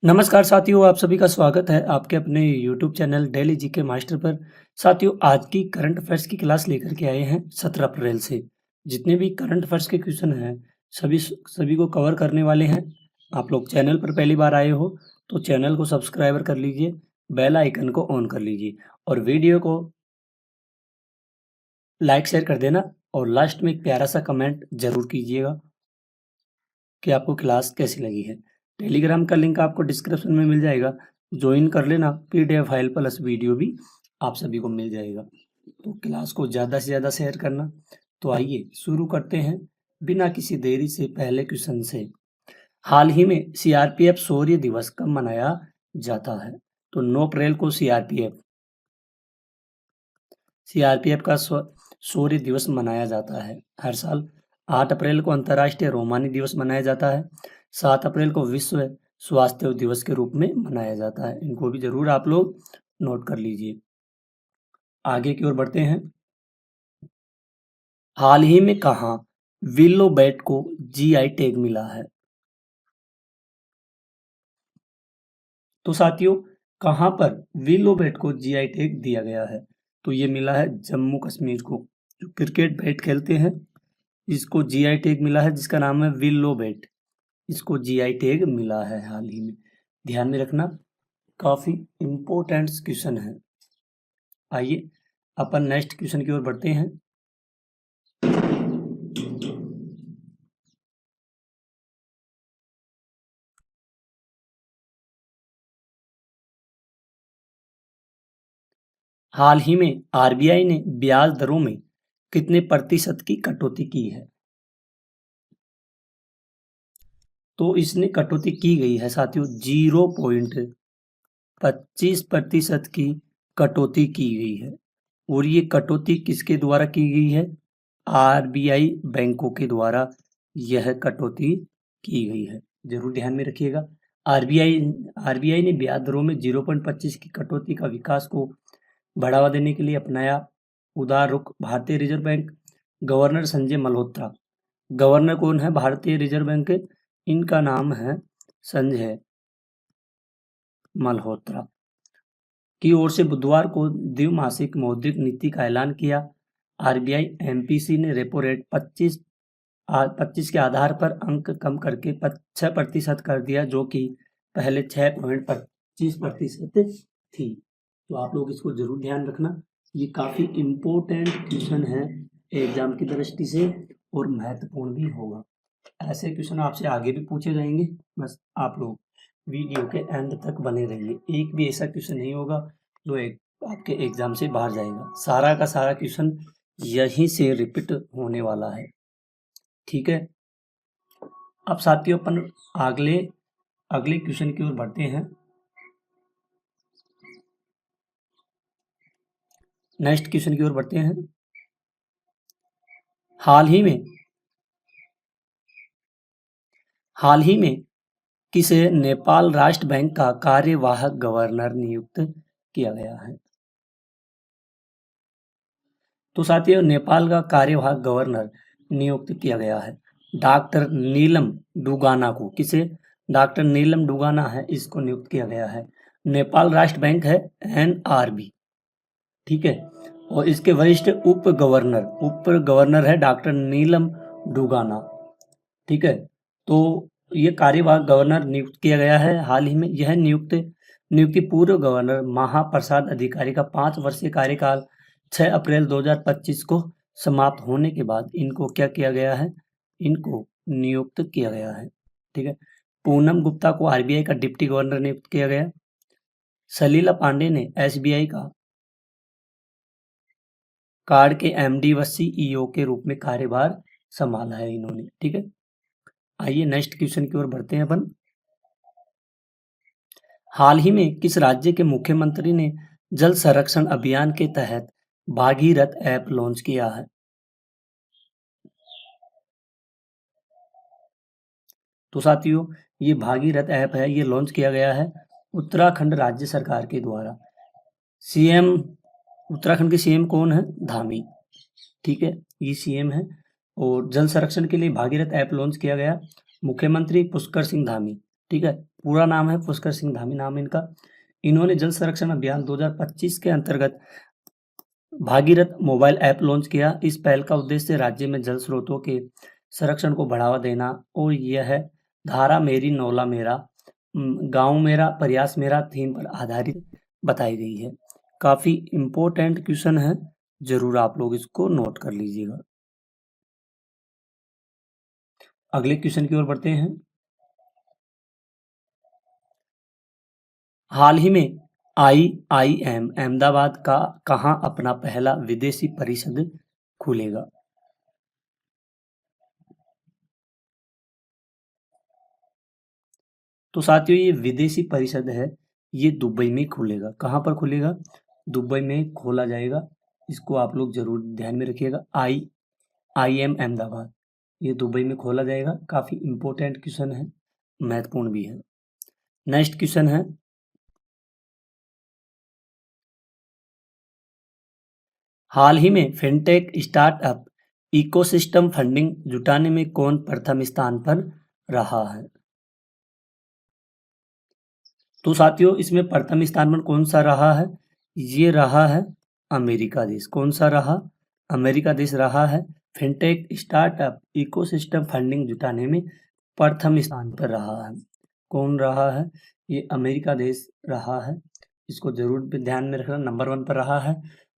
नमस्कार साथियों, आप सभी का स्वागत है आपके अपने YouTube channel daily GK master पर। साथियों, आज की करंट अफेयर्स की क्लास लेकर के आए हैं 17 अप्रैल से। जितने भी करंट अफेयर्स के क्वेश्चन हैं, सभी को कवर करने वाले हैं। आप लोग चैनल पर पहली बार आए हो, तो चैनल को सब्सक्राइबर कर लीजिए, बेल आइकन को ऑन कर लीजिए और वीडियो को लाइक शेयर कर देना और लास्ट में एक प्यारा सा कमेंट ज़रूर कीजिएगा कि आपको क्लास कैसी लगी है। टेलीग्राम का लिंक आपको डिस्क्रिप्शन में मिल जाएगा, ज्वाइन कर लेना। पीडीएफ फाइल प्लस वीडियो भी आप सभी को मिल जाएगा। तो क्लास को ज़्यादा से ज़्यादा शेयर करना। तो आइए शुरू करते हैं बिना किसी देरी से पहले क्वेश्चन से। हाल ही में सीआरपीएफ शौर्य दिवस कब मनाया जाता है? तो 9 अप्रैल को सीआरपीएफ का शौर्य दिवस मनाया जाता है हर साल। 8 अप्रैल को अंतर्राष्ट्रीय रोमानी दिवस मनाया जाता है। 7 अप्रैल को विश्व स्वास्थ्य दिवस के रूप में मनाया जाता है। इनको भी जरूर आप लोग नोट कर लीजिए। आगे की ओर बढ़ते हैं। हाल ही में कहाँ विलो बैट को जीआई टैग मिला है? तो साथियों, कहाँ पर विलो बैट को जीआई टैग दिया गया है? तो ये मिला है जम्मू कश्मीर को। जो क्रिकेट बैट खेलते हैं, इसको जीआई टैग मिला है, जिसका नाम है विलो बैट। इसको जीआई टैग मिला है हाल ही में। ध्यान में रखना, काफी इंपॉर्टेंट क्वेश्चन है। आइए अपन नेक्स्ट क्वेश्चन की ओर बढ़ते हैं। हाल ही में आरबीआई ने ब्याज दरों में कितने प्रतिशत की कटौती की है? तो इसने कटौती की गई है साथियों 0.25% की कटौती की गई है। और ये कटौती किसके द्वारा की गई है? आरबीआई बैंकों के द्वारा यह कटौती की गई है। जरूर ध्यान में रखिएगा। आरबीआई आरबीआई ने ब्याज दरों में 0.25 की कटौती का विकास को बढ़ावा देने के लिए अपनाया उदार रुख। भारतीय reserve bank governor Sanjay Malhotra, governor कौन है भारतीय रिजर्व बैंक के? इनका नाम है संजय मल्होत्रा, की ओर से बुधवार को द्विमासिक मौद्रिक नीति का ऐलान किया। आरबीआई एमपीसी ने रेपो रेट 25 के आधार पर अंक कम करके 6% कर दिया, जो कि पहले 6.25% थी। तो आप लोग इसको जरूर ध्यान रखना। ये काफी इम्पोर्टेंट क्वेश्चन है एग्जाम की दृष्टि से और महत्वपूर्ण भी होगा। ऐसे क्वेश्चन आपसे आगे भी पूछे जाएंगे, बस आप लोग वीडियो के एंड तक बने रहिए। एक भी ऐसा क्वेश्चन नहीं होगा जो आपके एग्जाम से बाहर जाएगा। सारा का सारा क्वेश्चन यहीं से रिपीट होने वाला है। ठीक है, अब साथियों अपन अगले क्वेश्चन की ओर बढ़ते हैं। नेक्स्ट क्वेश्चन की ओर बढ़ते हैं। हाल ही में किसे नेपाल राष्ट्र बैंक का कार्यवाहक गवर्नर नियुक्त किया गया है? तो साथियों, नेपाल का कार्यवाहक गवर्नर नियुक्त किया गया है डॉक्टर नीलम डुगाना को। किसे? डॉक्टर नीलम डुगाना है, इसको नियुक्त किया गया है। नेपाल राष्ट्र बैंक है एनआरबी। ठीक है, और इसके वरिष्ठ उप गवर्नर है डॉक्टर नीलम डुगाना। ठीक है, तो ये कार्यवाहक गवर्नर नियुक्त किया गया है हाल ही में। यह नियुक्ति पूर्व गवर्नर महाप्रसाद अधिकारी का 5 वर्षीय कार्यकाल 6 अप्रैल 2025 को समाप्त होने के बाद इनको क्या किया गया है? इनको नियुक्त किया गया है। ठीक है, पूनम गुप्ता को आरबीआई का डिप्टी गवर्नर नियुक्त किया गया। सलीला पांडे ने एसबीआई का कार्ड के एमडी व सीईओ के रूप में कार्यभार संभाला है इन्होंने। ठीक है, आइए नेक्स्ट क्वेश्चन की ओर बढ़ते हैं अपन। हाल ही में किस राज्य के मुख्यमंत्री ने जल संरक्षण अभियान के तहत भागीरथ ऐप लॉन्च किया है? तो साथियों, ये भागीरथ ऐप है, ये लॉन्च किया गया है उत्तराखंड राज्य सरकार के द्वारा। सीएम उत्तराखंड के सीएम कौन है? धामी। ठीक है, ये सीएम है। और जल संरक्षण के लिए भागीरथ ऐप लॉन्च किया गया, मुख्यमंत्री पुष्कर सिंह धामी। ठीक है, पूरा नाम है पुष्कर सिंह धामी नाम इनका। इन्होंने जल संरक्षण अभियान 2025 के अंतर्गत भागीरथ मोबाइल ऐप लॉन्च किया। इस पहल का उद्देश्य राज्य में जल स्रोतों के संरक्षण को बढ़ावा देना और यह धारा मेरी नौला मेरा गांव मेरा प्रयास मेरा थीम पर आधारित बताई गई है। काफी इंपॉर्टेंट क्वेश्चन है, जरूर आप लोग इसको नोट कर लीजिएगा। अगले क्वेश्चन की ओर बढ़ते हैं। हाल ही में IIM अहमदाबाद का कहां अपना पहला विदेशी परिषद खुलेगा? तो साथियों ये विदेशी परिषद है, ये दुबई में खुलेगा। कहां पर खुलेगा? दुबई में खोला जाएगा। इसको आप लोग जरूर ध्यान में रखिएगा। IIM अहमदाबाद, ये दुबई में खोला जाएगा। काफी इंपॉर्टेंट क्वेश्चन है, महत्वपूर्ण भी है। नेक्स्ट क्वेश्चन है, हाल ही में फिनटेक स्टार्टअप इकोसिस्टम फंडिंग जुटाने में कौन प्रथम स्थान पर रहा है? तो साथियों इसमें प्रथम स्थान पर कौन सा रहा है? ये रहा है अमेरिका देश। कौन सा रहा? अमेरिका देश रहा है। फिनटेक स्टार्टअप इकोसिस्टम फंडिंग जुटाने में प्रथम स्थान पर रहा है। कौन रहा है? ये अमेरिका देश रहा है। इसको जरूर ध्यान में रखना, नंबर 1 पर रहा है।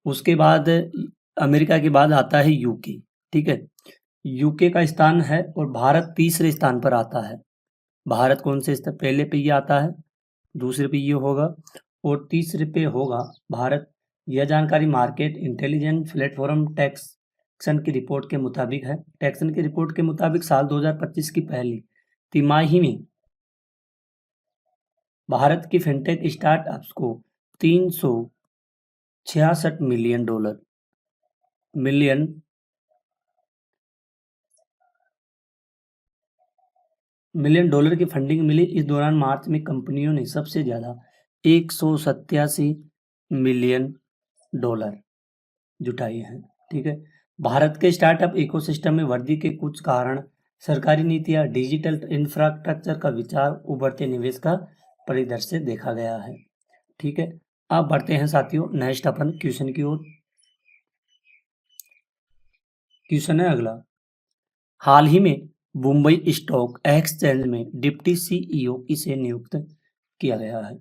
उसके बाद अमेरिका के बाद आता है यूके। ठीक है, यूके का स्थान है और भारत तीसरे स्थान पर आता है। भारत कौन से स्थान? पहले पे ये आता है, दूसरे पे ये होगा और तीसरे पे होगा भारत। यह जानकारी मार्केट इंटेलिजेंस प्लेटफॉर्म टैक्सन की रिपोर्ट के मुताबिक है। टैक्सन की रिपोर्ट के मुताबिक साल 2025 की पहली तिमाही में भारत की फिनटेक स्टार्टअप्स को $366 मिलियन डॉलर की फंडिंग मिली। इस दौरान मार्च में कंपनियों ने सबसे ज्यादा $187 मिलियन जुटाए हैं। ठीक है, भारत के स्टार्टअप इकोसिस्टम में वृद्धि के कुछ कारण सरकारी नीतियां, डिजिटल इंफ्रास्ट्रक्चर का विचार, उभरते निवेश का परिदृश्य देखा गया है। ठीक है, अब बढ़ते हैं साथियों नेक्स्ट अपन क्वेश्चन की ओर। क्वेश्चन है अगला, हाल ही में मुंबई स्टॉक एक्सचेंज में डिप्टी CEO किसे नियुक्त किया गया है?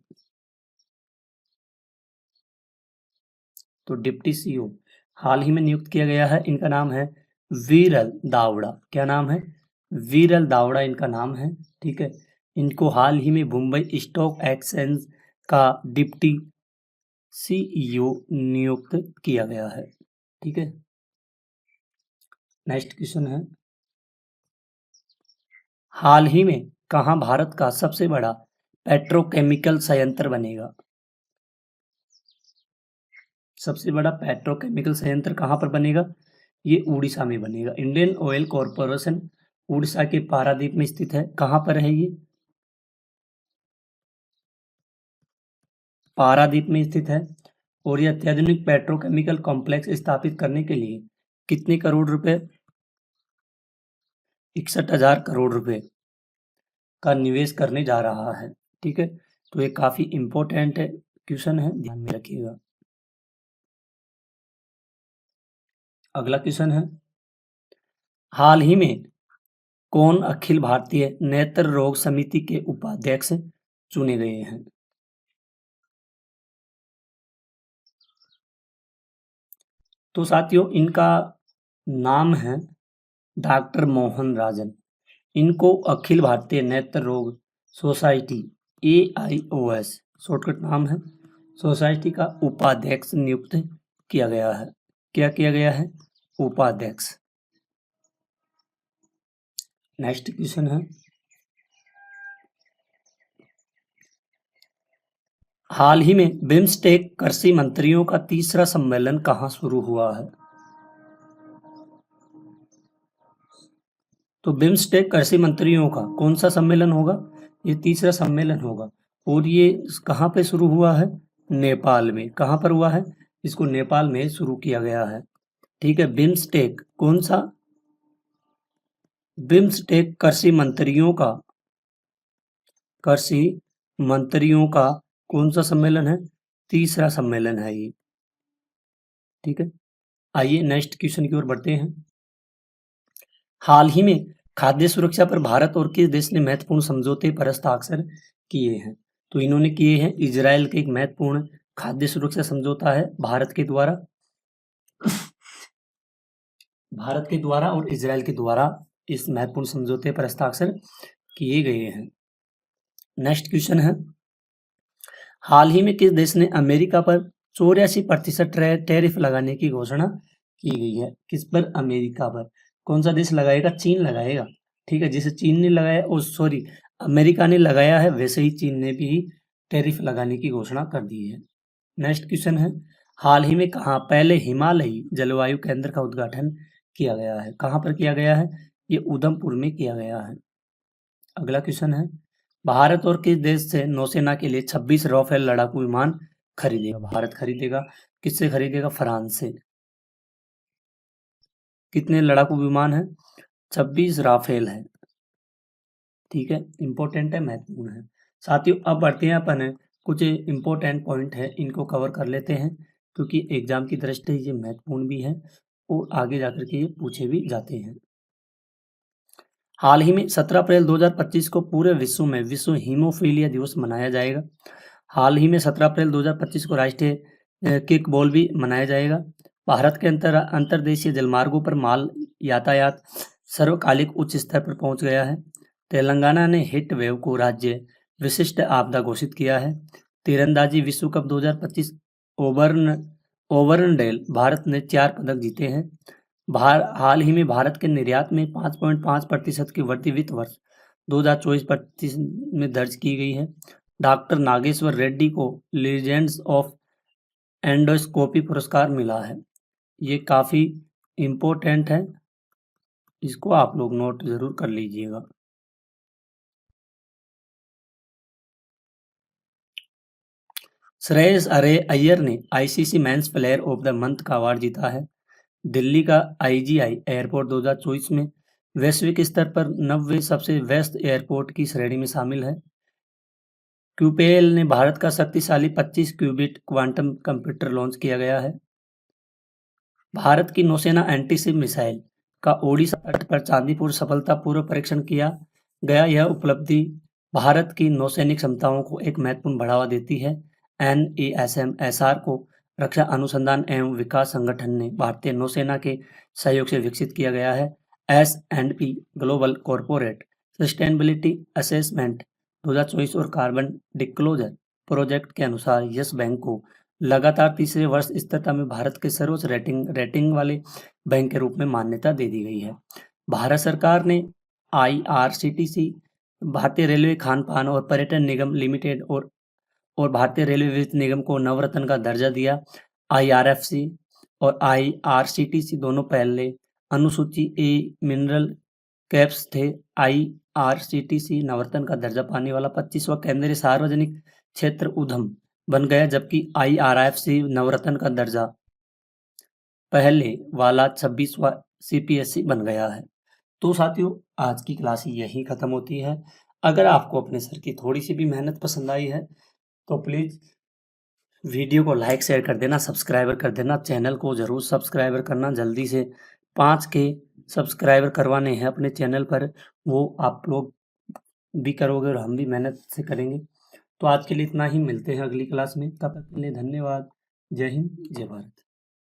तो डिप्टी CEO हाल ही में नियुक्त किया गया है, इनका नाम है वीरल दावड़ा। क्या नाम है? वीरल दावड़ा इनका नाम है। ठीक है, इनको हाल ही में मुंबई स्टॉक एक्सचेंज का डिप्टी CEO नियुक्त किया गया है। ठीक है, नेक्स्ट क्वेश्चन है, हाल ही में कहां भारत का सबसे बड़ा पेट्रोकेमिकल संयंत्र बनेगा? सबसे बड़ा पेट्रोकेमिकल संयंत्र कहां पर बनेगा? ये उड़ीसा में बनेगा। इंडियन ऑयल कॉरपोरेशन उड़ीसा के पारादीप में स्थित है। कहां पर है ये? पारादीप में स्थित है। और यह अत्याधुनिक पेट्रोकेमिकल कॉम्प्लेक्स स्थापित करने के लिए कितने करोड़ रुपए? 61,000 करोड़ रुपए का निवेश करने जा रहा है। ठीक है, तो ये काफी इंपॉर्टेंट क्वेश्चन है, ध्यान में रखिएगा। अगला क्वेश्चन है, हाल ही में कौन अखिल भारतीय नेत्र रोग समिति के उपाध्यक्ष चुने गए हैं? तो साथियों इनका नाम है डॉक्टर मोहन राजन। इनको अखिल भारतीय नेत्र रोग सोसाइटी AIOS शॉर्टकट नाम है, सोसाइटी का उपाध्यक्ष नियुक्त किया गया है। क्या किया गया है? उपाध्यक्ष। नेक्स्ट क्वेश्चन है, हाल ही में बिम्स्टेक कृषि मंत्रियों का तीसरा सम्मेलन कहां शुरू हुआ है? तो बिम्स्टेक कृषि मंत्रियों का कौन सा सम्मेलन होगा? ये तीसरा सम्मेलन होगा। और ये कहां पे शुरू हुआ है? नेपाल में। कहां पर हुआ है? इसको नेपाल में शुरू किया गया है। ठीक है, बिम्स्टेक कौन सा? बिम्स्टेक कृषि मंत्रियों का कृषि मंत्रियों का कौन सा सम्मेलन है? तीसरा सम्मेलन है ये। ठीक है, आइए नेक्स्ट क्वेश्चन की ओर बढ़ते हैं। हाल ही में खाद्य सुरक्षा पर भारत और किस देश ने महत्वपूर्ण समझौते पर हस्ताक्षर किए हैं? तो इन्होंने किए हैं इजराइल के एक महत्वपूर्ण खाद्य सुरक्षा समझौता है भारत के द्वारा और इजराइल के द्वारा इस महत्वपूर्ण समझौते पर हस्ताक्षर किए गए हैं। नेक्स्ट क्वेश्चन है, हाल ही में किस देश ने अमेरिका पर 84% टैरिफ लगाने की घोषणा की गई है? किस पर? अमेरिका पर। कौन सा देश लगाएगा? चीन लगाएगा। ठीक है, जैसे चीन ने लगाया अमेरिका ने लगाया है, वैसे ही चीन ने भी टैरिफ लगाने की घोषणा कर दी है। नेक्स्ट क्वेश्चन है, हाल ही में कहाँ पहले हिमालयी जलवायु केंद्र का उद्घाटन किया गया है? कहाँ पर किया गया है? ये उधमपुर में किया गया है। अगला क्वेश्चन है, भारत और किस देश से नौसेना के लिए 26 राफेल लड़ाकू विमान खरीदेगा? भारत खरीदेगा। किससे खरीदेगा? फ्रांस से। कितने लड़ाकू विमान है? 26 राफेल है। ठीक है, इंपॉर्टेंट है, महत्वपूर्ण है। साथियों, अब बढ़ते हैं अपन कुछ इंपॉर्टेंट पॉइंट है, इनको कवर कर लेते हैं क्योंकि एग्जाम की दृष्टि से ये महत्वपूर्ण भी है और आगे जाकर के ये पूछे भी जाते हैं। हाल ही में 17 अप्रैल 2025 को पूरे विश्व में विश्व हीमोफीलिया दिवस मनाया जाएगा। हाल ही में 17 अप्रैल 2025 को राष्ट्रीय किक बॉल भी मनाया जाएगा। भारत के अंतर्देशीय जलमार्गों पर माल यातायात सर्वकालिक उच्च स्तर पर पहुंच गया है। तेलंगाना ने हीट वेव को राज्य विशिष्ट आपदा घोषित किया है। तीरंदाजी विश्व कप 2025 ओबर्नडेल भारत ने 4 पदक जीते हैं। हाल ही में भारत के निर्यात में 5.5% की वृद्धि वित्त वर्ष 2024-25 में दर्ज की गई है। डॉक्टर नागेश्वर रेड्डी को लीजेंड्स ऑफ एंडोस्कोपी पुरस्कार मिला है। ये काफ़ी इम्पोर्टेंट है, इसको आप लोग नोट जरूर कर लीजिएगा। श्रेयस अय्यर ने ICC men's player of the month का अवार्ड जीता है। दिल्ली का आईजीआई एयरपोर्ट 2024 में वैश्विक स्तर पर 90 सबसे व्यस्त एयरपोर्ट की श्रेणी में शामिल है। क्यूपेल ने भारत का शक्तिशाली 25 क्यूबिट क्वांटम कंप्यूटर लॉन्च किया गया है। भारत की नौसेना एंटीशिप मिसाइल का ओडिशा तट पर चांदीपुर सफलतापूर्वक परीक्षण किया गया। यह उपलब्धि भारत की नौसैनिक क्षमताओं को एक महत्वपूर्ण बढ़ावा देती है। NASM-SR को रक्षा अनुसंधान एवं विकास संगठन ने भारतीय नौसेना के सहयोग से विकसित किया गया है। S&P global corporate sustainability assessment 2024 और कार्बन डिस्क्लोजर प्रोजेक्ट के अनुसार यस बैंक को लगातार तीसरे वर्ष स्थिरता में भारत के सर्वोच्च रेटिंग वाले बैंक के रूप में मान्यता दे दी गई है। भारत सरकार ने IRCTC, भारतीय रेलवे खान पान और पर्यटन निगम लिमिटेड और भारतीय रेलवे वित्त निगम को नवरत्न का दर्जा दिया। IRFC और IRCTC दोनों पहले अनुसूची ए मिनरल कैप्स थे। IRCTC नवरत्न का दर्जा पाने वाला 25वां केंद्रीय सार्वजनिक क्षेत्र उद्यम बन गया, जबकि IRFC नवरत्न का दर्जा पहले वाला 26वां CPSC बन गया है। तो साथियों, आज की क्लास यही खत्म होती है। अगर आपको अपने सर की थोड़ी सी भी मेहनत पसंद आई है तो प्लीज़ वीडियो को लाइक शेयर कर देना, सब्सक्राइबर कर देना, चैनल को ज़रूर सब्सक्राइबर करना। जल्दी से 5K सब्सक्राइबर करवाने हैं अपने चैनल पर, वो आप लोग भी करोगे और हम भी मेहनत से करेंगे। तो आज के लिए इतना ही, मिलते हैं अगली क्लास में। तब तक के लिए धन्यवाद। जय हिंद, जय भारत।